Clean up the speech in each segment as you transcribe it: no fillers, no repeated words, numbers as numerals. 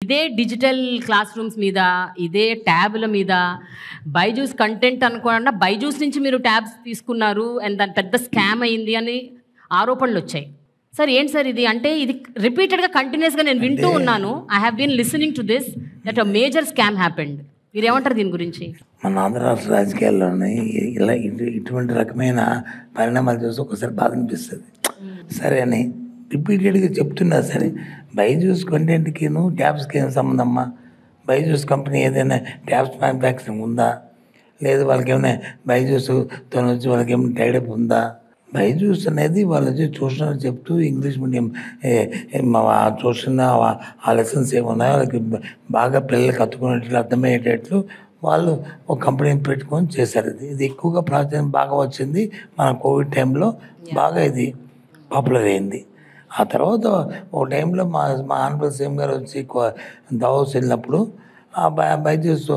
ఇదే digital class rooms మీద, ఇదే ట్యాబ్ల మీద బైజూస్ కంటెంట్ అనుకోకుండా బైజూస్ నుంచి మీరు ట్యాబ్స్ తీసుకున్నారు అండ్ దాని పెద్ద స్కామ్ అయింది అని ఆరోపణలు వచ్చాయి. సార్ ఏంటి సార్ ఇది? అంటే ఇది రిపీటెడ్గా కంటిన్యూస్గా నేను వింటూ ఉన్నాను. I have been listening to this that a major scam happened. మీరేమంటారు దీని గురించి? మన ఆంధ్ర రాష్ట్ర రాజకీయాల్లోనే ఇలా ఇటువంటి రకమైన పరిణామాలు చూసి ఒకసారి బాధ అనిపిస్తుంది. సరే అని రిపీటెడ్గా చెప్తున్నా సరే, బైజూస్ కంటెంట్కిను ట్యాబ్స్కి ఏం సంబంధమ్మా? బైజూస్ కంపెనీ ఏదైనా ట్యాబ్స్ మ్యానుఫ్యాక్చరింగ్ ఉందా? లేదు వాళ్ళకి ఏమైనా బైజూస్తో వచ్చి వాళ్ళకి ఏమైనా టైడప్ ఉందా? బైజూస్ అనేది వాళ్ళు వచ్చి ట్యూషన్ చెప్తూ ఇంగ్లీష్ మీడియం ట్యూషన్ ఆ లెసన్స్ ఏమున్నాయో వాళ్ళకి బాగా పిల్లలకి అతుకునేట్లు అర్థమయ్యేటట్లు వాళ్ళు ఒక కంపెనీని పెట్టుకొని చేశారు. ఇది ఎక్కువగా ప్రాచుర్యం బాగా వచ్చింది మన కోవిడ్ టైంలో, బాగా ఇది పాపులర్ అయింది. ఆ తర్వాత ఒక టైంలో మా ఆనరబుల్ సీఎం గారు వచ్చి దావోస్ వెళ్ళినప్పుడు ఆ బైజూస్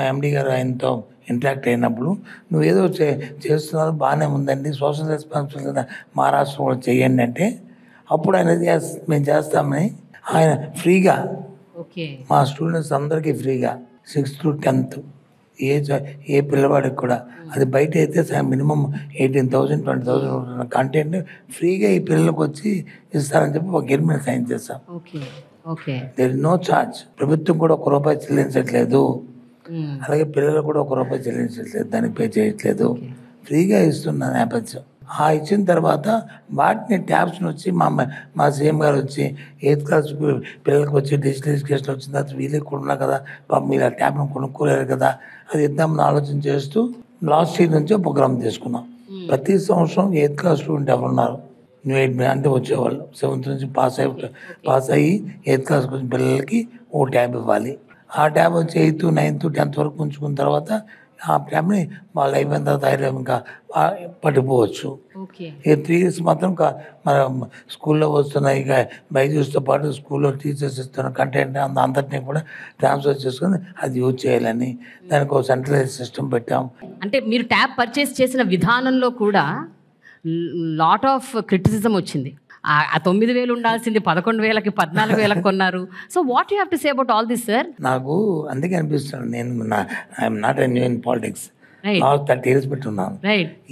ఎండి గారు ఆయనతో ఇంటరాక్ట్ అయినప్పుడు, నువ్వు ఏదో చేస్తున్నారు బాగానే ఉందండి, సోషల్ రెస్పాన్సిబిలిటీ మహారాష్ట్ర కూడా చేయండి అంటే, అప్పుడు ఆయన మేము చేస్తామని ఆయన ఫ్రీగా మా స్టూడెంట్స్ అందరికీ ఫ్రీగా 6th to 10th ఏ పిల్లవాడికి కూడా, అది బయట అయితే మినిమం 18,000 20,000 కంటెంట్ ఫ్రీగా ఈ పిల్లలకు వచ్చి ఇస్తారని చెప్పి ఒక అగ్రిమెంట్ సైన్ చేస్తాం. There is no charge. ప్రభుత్వం కూడా ₹1 చెల్లించట్లేదు, అలాగే పిల్లలు కూడా ₹1 చెల్లించట్లేదు, దానికి పే చేయట్లేదు, ఫ్రీగా ఇస్తున్న నేపథ్యం. ఇచ్చిన తర్వాత వాటిని ట్యాబ్స్ని వచ్చి మా సీఎం గారు వచ్చి 8th క్లాస్ పిల్లలకు వచ్చి డిజిటల్ ఎడ్యుకేషన్ వచ్చిన తర్వాత వీళ్ళకి కూడా ఉన్నా కదా, పాపం మీరు ఆ ట్యాబ్ను కొనుక్కోలేరు కదా, అది ఇద్దామని ఆలోచన చేస్తూ లాస్ట్ ఇయర్ నుంచి ప్రోగ్రామ్ తీసుకున్నాం. ప్రతి సంవత్సరం 8th క్లాస్ స్టూడెంట్ ఎవరున్నారు న్యూ ఎయిట్ అంటే వచ్చేవాళ్ళు 7th నుంచి పాస్ అయ్యి 8th క్లాస్కి వచ్చిన పిల్లలకి ఓ ట్యాబ్ ఇవ్వాలి. ఆ ట్యాబ్ వచ్చి 8th, 9th, 10th వరకు ఉంచుకున్న తర్వాత ఆ ట్యాబ్ని వాళ్ళు అయిపోయిన తర్వాత ఇంకా పట్టుకోవచ్చు. ఈ 3 years మాత్రం మన స్కూల్లో వస్తున్న ఇక బైజూస్తో పాటు స్కూల్లో టీచర్స్ ఇస్తున్న కంటెంట్ అంతటినీ కూడా ట్రాన్స్ఫర్ చేసుకుని అది యూజ్ చేయాలని దానికి ఒక సెంట్రలైజ్ సిస్టమ్ పెట్టాం. అంటే మీరు ట్యాబ్ పర్చేస్ చేసిన విధానంలో కూడా లాట్ ఆఫ్ క్రిటిసిజం వచ్చింది. ఆ 9,000 ఉండాల్సింది 11,000కి 14,000కి కొన్నారు. So what you have to say about all this sir? నాకు అందుకే అనిపిస్తుంది, I'm not a new in politics, 30 years పెట్టున్నాను.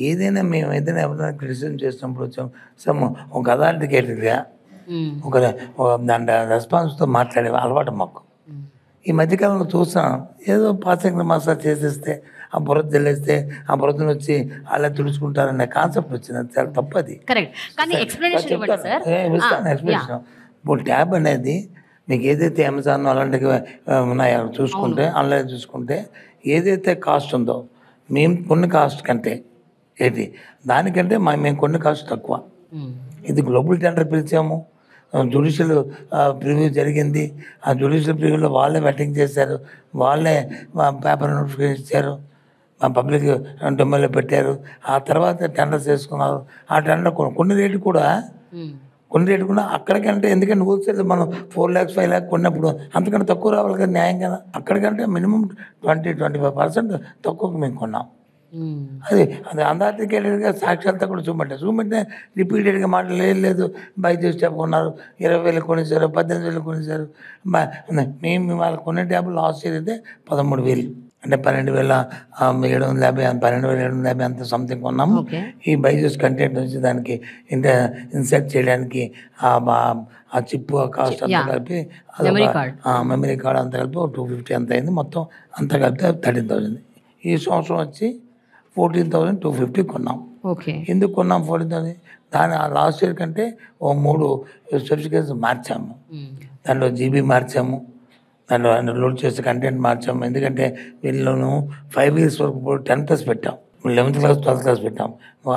ఏదైనా మేము ఏదైనా ఎవరైనా క్రిటిసిజం చేసినప్పుడు వచ్చాం ఒక అథారిటీగా ఒక దాని రెస్పాన్స్తో మాట్లాడే అలవాటు మాకు. ఈ మధ్యకాలంలో చూస్తున్నాం, ఏదో పాసింగ్ మసాజ్ చేసేస్తే ఆ బురద జల్లేస్తే ఆ బురదను వచ్చి అలా తుడుచుకుంటారనే కాన్సెప్ట్ వచ్చింది. అది చాలా తప్పది. ఎక్స్ప్లెనేషన్. ఇప్పుడు ట్యాబ్ అనేది మీకు ఏదైతే అమెజాన్ అలాంటివి ఉన్నాయో చూసుకుంటే, ఆన్లైన్ చూసుకుంటే ఏదైతే కాస్ట్ ఉందో మేము కొన్ని కాస్ట్ కంటే దానికంటే మేము కొన్ని కాస్ట్ తక్కువ. ఇది గ్లోబల్ టెండర్ పిలిచాము, జ్యుడిషియల్ ప్రివ్యూ జరిగింది. ఆ జ్యుడిషియల్ ప్రివ్యూలో వాళ్ళే వెట్టింగ్ చేశారు, వాళ్ళే పేపర్ నోటిఫికేషన్ ఇచ్చారు, పబ్లిక్ డొమైన్లో పెట్టారు. ఆ తర్వాత టెండర్స్ చేసుకున్నారు. ఆ టెండర్ కొన్ని రేటు కూడా అక్కడికంటే, ఎందుకంటే హోల్సేల్ మనం 4 lakhs 5 lakhs కొన్నప్పుడు అంతకంటే తక్కువ రావాలి కదా న్యాయం కదా. అక్కడికంటే మినిమం 20-25% తక్కువకు మేము కొన్నాం. అది అథారిటీగా సాక్ష్యాలతో కూడా చూపెట్టే రిపీటెడ్గా మాటలు లేదు బైజూస్ ట్యాబ్ కొన్నారు, 20,000 కొనేసారు, 18,000 కొనేసారు. మేము వాళ్ళకి కొనే ట్యాబ్ లాస్ట్ ఇయర్ అయితే 13,000 అంటే 12,750 12,750 అంత సంథింగ్ కొన్నాము. ఈ బైజూస్ కంటెంట్ వచ్చి దానికి ఇన్సర్ట్ చేయడానికి ఆ చిప్ కాస్ట్ అంతా కలిపి మెమరీ కార్డ్ అంతా కలిపి 250 అంత అయింది. మొత్తం అంతా కలిపి 13,000. ఈ సంవత్సరం వచ్చి 14,250 కొన్నాం. ఎందుకు కొన్నాం 14,000? దాని లాస్ట్ ఇయర్ కంటే 3 సర్టిఫికేట్స్ మార్చాము. దాంట్లో జీబీ మార్చాము, దాంట్లో లోడ్ చేసే కంటెంట్ మార్చాము. ఎందుకంటే వీళ్ళను 5 years వరకు 10+ పెట్టాం, 11th class 12th class పెట్టాం.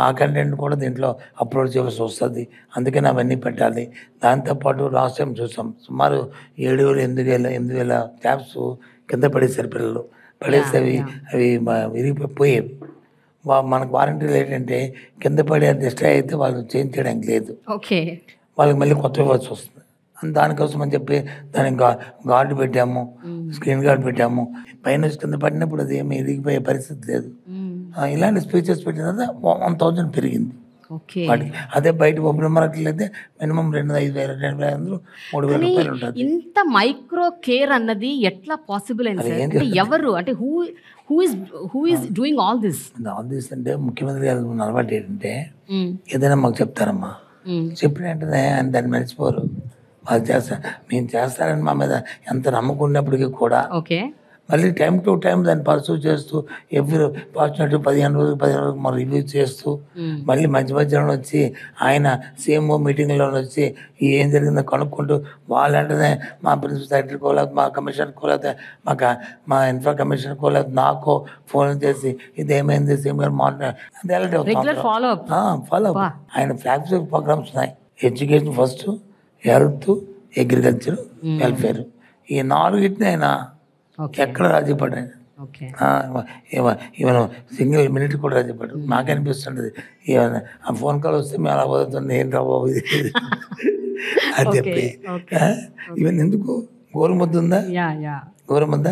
ఆ కంటెంట్ కూడా దీంట్లో అప్లోడ్ చేయాల్సి వస్తుంది, అందుకని అవన్నీ పెట్టాలి. దాంతోపాటు లాస్ట్ టైం చూసాం సుమారు 7,000-8,000 ట్యాబ్స్ కింద పడేసారు పిల్లలు. పడేస్తే అవి విరిగిపోయేవి. మనకు వారంటీలు ఏంటంటే కింద పడే డిస్ట్రాయ్ అయితే వాళ్ళు చేంజ్ చేయడానికి లేదు, వాళ్ళకి మళ్ళీ కొత్త ఇవ్వాల్సి వస్తుంది. దానికోసం అని చెప్పి దానికి గార్డు పెట్టాము, స్క్రీన్ గార్డ్ పెట్టాము. పైన కింద పడినప్పుడు అది ఏమి ఇరిగిపోయే పరిస్థితి లేదు. ఇలాంటి స్పీచెస్ పెట్టిన తర్వాత 1,000 పెరిగింది. ఓకే. వాటికి అదే బయట పప్పు మార్కెట్లు అయితే మినిమం 2,500 2,500 3,000 రూపాయలు ఉంటుంది. ఇంత మైక్రో కేర్ అన్నది ఎట్లా పాసిబుల్ అయింది సార్? అంటే ఎవరు, అంటే who is doing all this? All this అంటే ముఖ్యమంత్రి గారు ఉన్న అలవాటు ఏంటంటే ఏదైనా మాకు చెప్తారమ్మా, చెప్పిన వెంటనే ఆయన దాన్ని మర్చిపోరు. వాళ్ళు చేస్తారు, మేము చేస్తారని మా మీద ఎంత నమ్మకం ఉన్నప్పటికీ కూడా ఓకే. మళ్ళీ టైం టు టైం దాన్ని పర్సూ చేస్తూ ఎవ్రీ ఫార్చునేట్ 15 రోజులు మనం రివ్యూ చేస్తూ మళ్ళీ మధ్యలో వచ్చి ఆయన సీఎంఓ మీటింగ్లో వచ్చి ఏం జరిగిందో కనుక్కుంటూ వాళ్ళంటేనే మా ప్రిన్సిపల్ సెక్రటరీకో లేకపోతే మా కమిషనర్కో లేకపోతే మా ఇన్ఫ్రా కమిషనర్కో లేకపోతే నాకో ఫోన్ చేసి ఇది ఏమైంది సీఎం గారు regular follow up. Follow up. ఆయన ఫ్లాగ్షిప్ ప్రోగ్రామ్స్ ఉన్నాయి. Education first, health, agriculture, welfare, ఈ 4 ఆయన ఎక్కడ రాజీ పడ్డాను. ఈవెన్ సింగిల్ మినిట్ కూడా రాజీ పడ్డాడు. నాకు అనిపిస్తుంటుంది ఏమైనా ఆ ఫోన్ కాల్ వస్తే మేము అలా పోతుంది ఏం రా బాబు ఇది అని చెప్పి. ఈవెన్ ఎందుకు గోరుముద్ద ఉందా, గోరుముద్ద